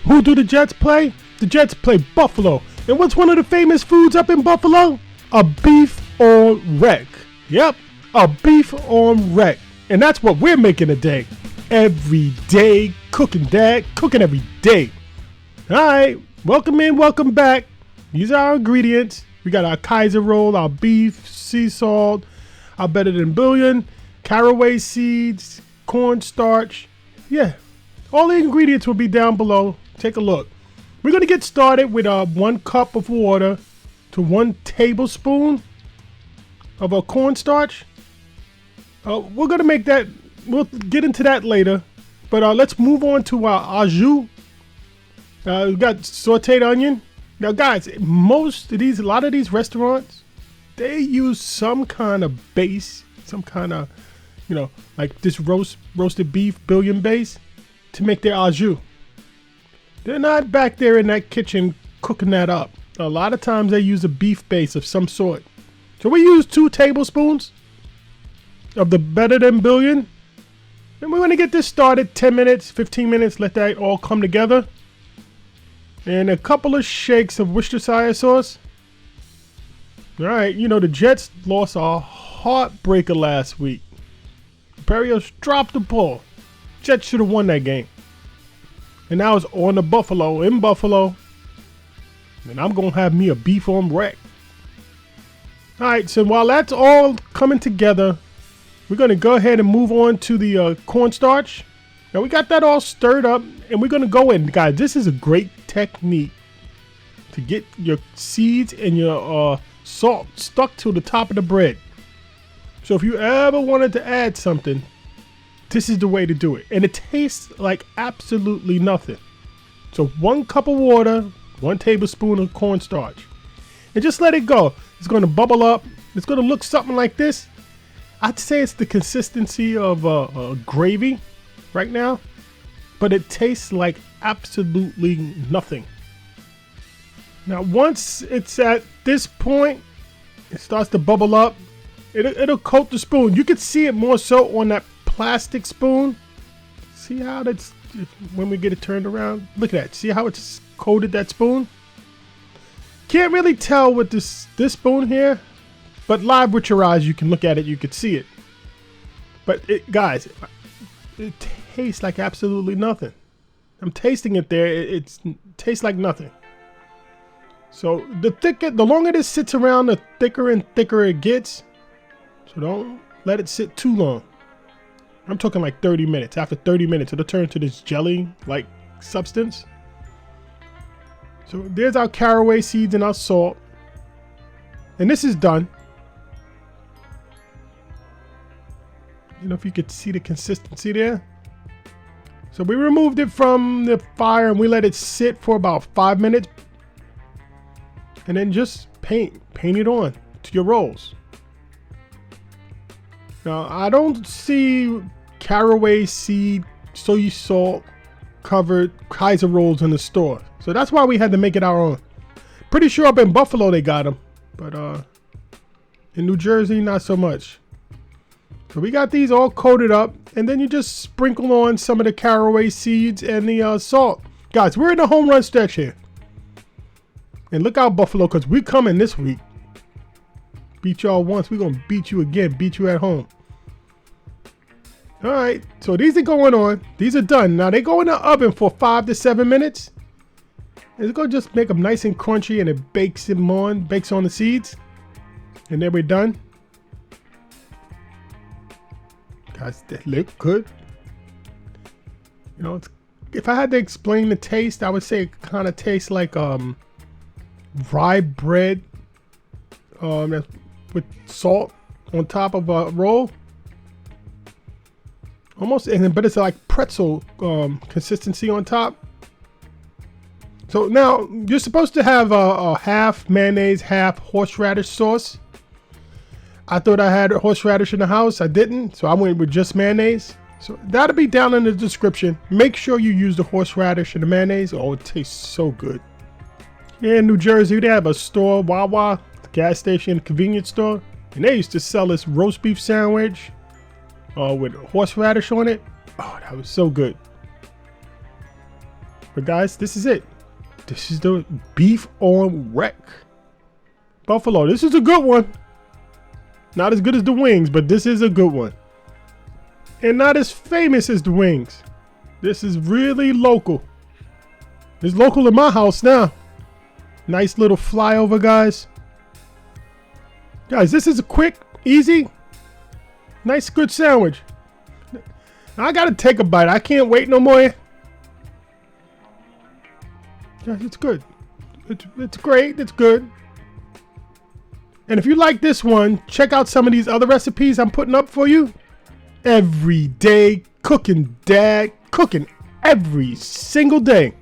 Who do the Jets play? The Jets play Buffalo. And what's one of the famous foods up in Buffalo? A beef on wreck. Yep, a beef on wreck. And that's what we're making today. Every day cooking, Dad. Cooking every day. All right, welcome in, welcome back. These are our ingredients. We got our Kaiser roll, our beef, sea salt, our better than bouillon, caraway seeds, cornstarch. Yeah, all the ingredients will be down below. Take a look. We're going to get started with 1 cup of water to 1 tablespoon of a cornstarch. We're going to make that, we'll get into that later. But let's move on to our au jus. We got sauteed onion. Now guys, a lot of these restaurants, they use some kind of base, some kind of, like this roasted beef bouillon base to make their au jus. They're not back there in that kitchen cooking that up. A lot of times they use a beef base of some sort. So we use 2 tablespoons of the better than bouillon. And we're going to get this started 10 minutes, 15 minutes, let that all come together. And a couple of shakes of Worcestershire sauce. All right, the Jets lost a heartbreaker last week. Perrios dropped the ball. Jets should have won that game. And now it's on the Buffalo, in Buffalo. And I'm going to have me a beef on wreck. All right, so while that's all coming together, we're going to go ahead and move on to the cornstarch. Now we got that all stirred up, and we're going to go in. Guys, this is a great technique to get your seeds and your salt stuck to the top of the bread. So if you ever wanted to add something, this is the way to do it. And it tastes like absolutely nothing. So 1 cup of water, 1 tablespoon of cornstarch. And just let it go. It's going to bubble up. It's going to look something like this. I'd say it's the consistency of gravy right now. But it tastes like absolutely nothing. Now once it's at this point, it starts to bubble up. It'll coat the spoon. You can see it more so on that plastic spoon. See how that's, when we get it turned around, look at that. See how it's coated that spoon? Can't really tell with this spoon here, but live with your eyes, you can look at it, you can see it. But guys, it tastes like absolutely nothing. I'm tasting it there. It tastes like nothing. So the longer this sits around, the thicker and thicker it gets. So don't let it sit too long. I'm talking like 30 minutes. After 30 minutes, it'll turn to this jelly-like substance. So there's our caraway seeds and our salt. And this is done. If you could see the consistency there. So we removed it from the fire and we let it sit for about 5 minutes. And then just paint it on to your rolls. Now, I don't see caraway seed, soy salt covered Kaiser rolls in the store. So that's why we had to make it our own. Pretty sure up in Buffalo they got them. But in New Jersey, not so much. So we got these all coated up. And then you just sprinkle on some of the caraway seeds and the salt. Guys, we're in the home run stretch here. And look out, Buffalo, because we're coming this week. Beat y'all once, we're going to beat you again. Beat you at home. All right, so these are going on. These are done. Now they go in the oven for 5 to 7 minutes. It's going to just make them nice and crunchy, and it bakes on the seeds. And then we're done. Guys, they look good. If I had to explain the taste, I would say it kind of tastes like rye bread with salt on top of a roll. Almost, but it's like pretzel consistency on top. So now you're supposed to have a half mayonnaise, half horseradish sauce. I thought I had horseradish in the house. I didn't, so I went with just mayonnaise. So that'll be down in the description. Make sure you use the horseradish and the mayonnaise. Oh, it tastes so good. Here in New Jersey, they have a store, Wawa, gas station, convenience store, and they used to sell this roast beef sandwich with horseradish on it. Oh, that was so good. But guys, this is it. This is the beef on wreck. Buffalo, this is a good one. Not as good as the wings, but this is a good one. And not as famous as the wings. This is really local. It's local in my house now. Nice little flyover, guys. Guys, this is a quick, easy, nice, good sandwich. I gotta take a bite. I can't wait no more. Yeah, it's good. It's great. It's good. And if you like this one, check out some of these other recipes I'm putting up for you. Everyday cooking, Dad. Cooking every single day.